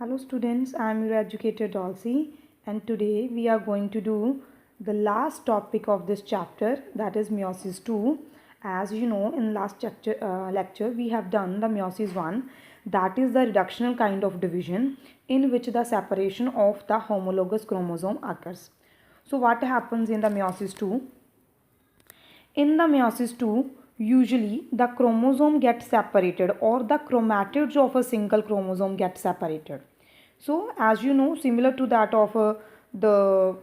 Hello students, I am your educator Dolcy, and today we are going to do the last topic of this chapter, that is meiosis 2. As you know, in last lecture we have done the meiosis 1, that is the reductional kind of division in which the separation of the homologous chromosome occurs. So what happens in the meiosis 2? In the meiosis 2, usually the chromosome gets separated or the chromatids of a single chromosome get separated. So as you know, similar to that of the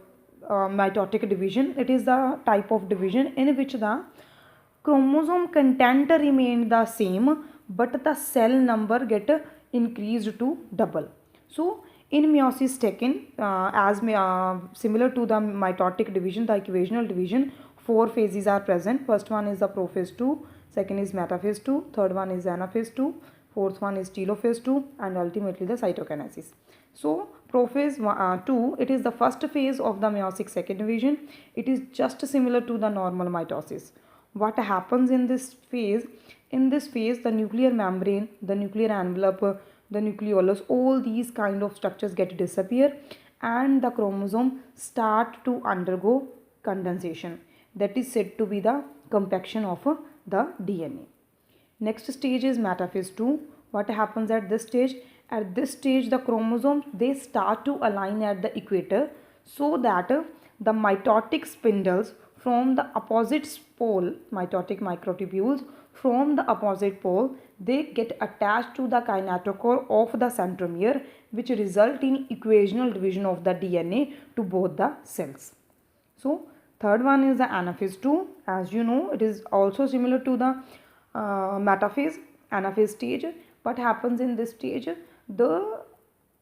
mitotic division, it is the type of division in which the chromosome content remain the same but the cell number get increased to double. So in meiosis taken, similar to the mitotic division, the equational division, four phases are present. First one is the prophase 2, second is metaphase 2, third one is anaphase 2, fourth one is telophase 2, and ultimately the cytokinesis. So prophase 2, it is the first phase of the meiosis second division. It is just similar to the normal mitosis. What happens in this phase? In this phase, the nuclear membrane, the nuclear envelope, the nucleolus, all these kind of structures get disappear and the chromosome start to undergo condensation. That is said to be the compaction of the DNA. Next stage is metaphase 2. What happens at this stage? At this stage, the chromosomes, they start to align at the equator so that the mitotic spindles from the opposite pole, mitotic microtubules from the opposite pole, they get attached to the kinetochore of the centromere, which result in equational division of the DNA to both the cells. So third one is the anaphase 2. As you know, it is also similar to the anaphase stage. What happens in this stage? The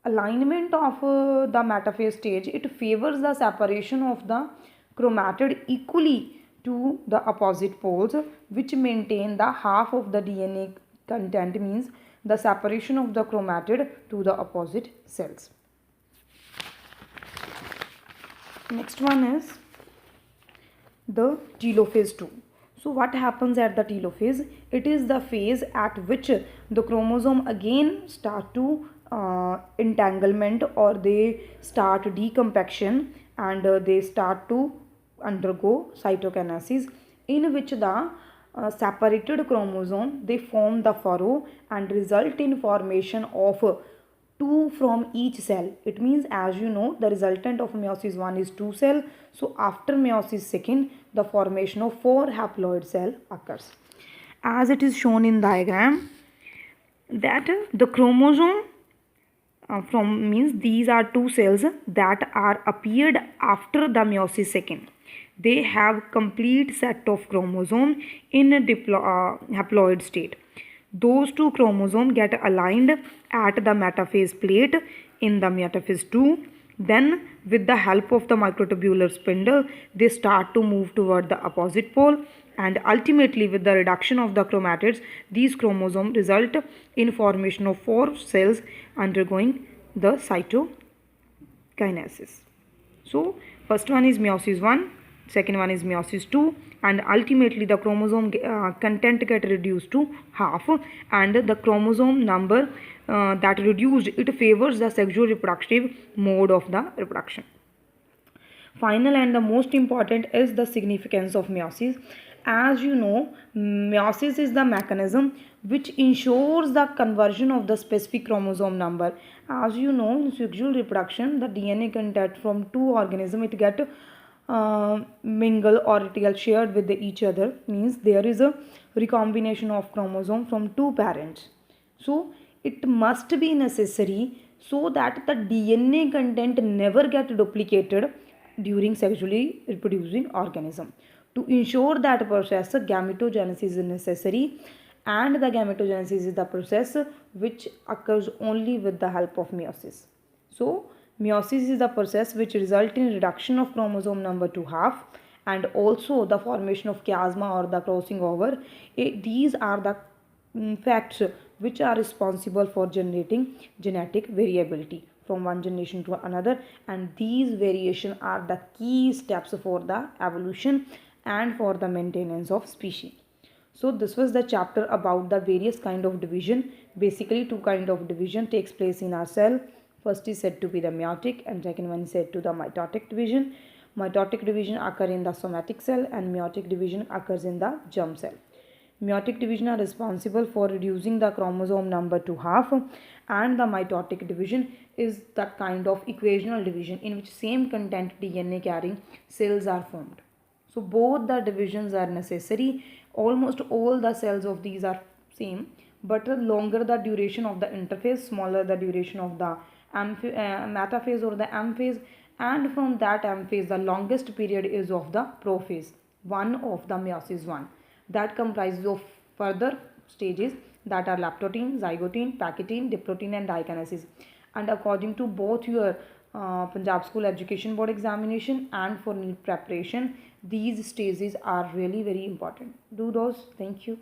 alignment of the metaphase stage, it favors the separation of the chromatid equally to the opposite poles, which maintain the half of the DNA content, means the separation of the chromatid to the opposite cells. Next one is the telophase 2. So what happens at the telophase? It is the phase at which the chromosome again start to entanglement, or they start decompaction, and they start to undergo cytokinesis, in which the separated chromosome, they form the furrow and result in formation of two from each cell. It means, as you know, the resultant of meiosis 1 is 2 cell. So after meiosis second, the formation of 4 haploid cell occurs. As it is shown in diagram, that the chromosome from means these are two cells that are appeared after the meiosis second. They have complete set of chromosome in a haploid state. Those two chromosomes get aligned at the metaphase plate in the metaphase 2. Then with the help of the microtubular spindle, they start to move toward the opposite pole, and ultimately with the reduction of the chromatids, these chromosomes result in formation of 4 cells undergoing the cytokinesis. So first one is meiosis 1, second one is meiosis 2, and ultimately the chromosome content get reduced to half, and the chromosome number that reduced, it favors the sexual reproductive mode of the reproduction. Final and the most important is the significance of meiosis. As you know, meiosis is the mechanism which ensures the conversion of the specific chromosome number. As you know, in sexual reproduction, the DNA content from two organisms, it get mingle, or it gets shared with each other, means there is a recombination of chromosome from two parents. So it must be necessary so that the DNA content never get duplicated during sexually reproducing organism. To ensure that process, gametogenesis is necessary, and the gametogenesis is the process which occurs only with the help of meiosis. So meiosis is the process which results in reduction of chromosome number to half, and also the formation of chiasma or the crossing over. These are the facts which are responsible for generating genetic variability from one generation to another, and these variations are the key steps for the evolution and for the maintenance of species. So this was the chapter about the various kind of division. Basically, two kind of division takes place in our cell. First is said to be the meiotic and second one is said to the mitotic division. Mitotic division occur in the somatic cell and meiotic division occurs in the germ cell. Meiotic division are responsible for reducing the chromosome number to half, and the mitotic division is that kind of equational division in which same content DNA carrying cells are formed. So both the divisions are necessary. Almost all the cells of these are same, but the longer the duration of the interphase, smaller the duration of the metaphase or the M phase, and from that M phase the longest period is of the prophase, one of the meiosis 1, that comprises of further stages that are lactotine, zygotine, pachytine, diplotin and dikinesis. And according to both your Punjab School Education Board examination and for NEET preparation, these stages are really very important. Do those. Thank you.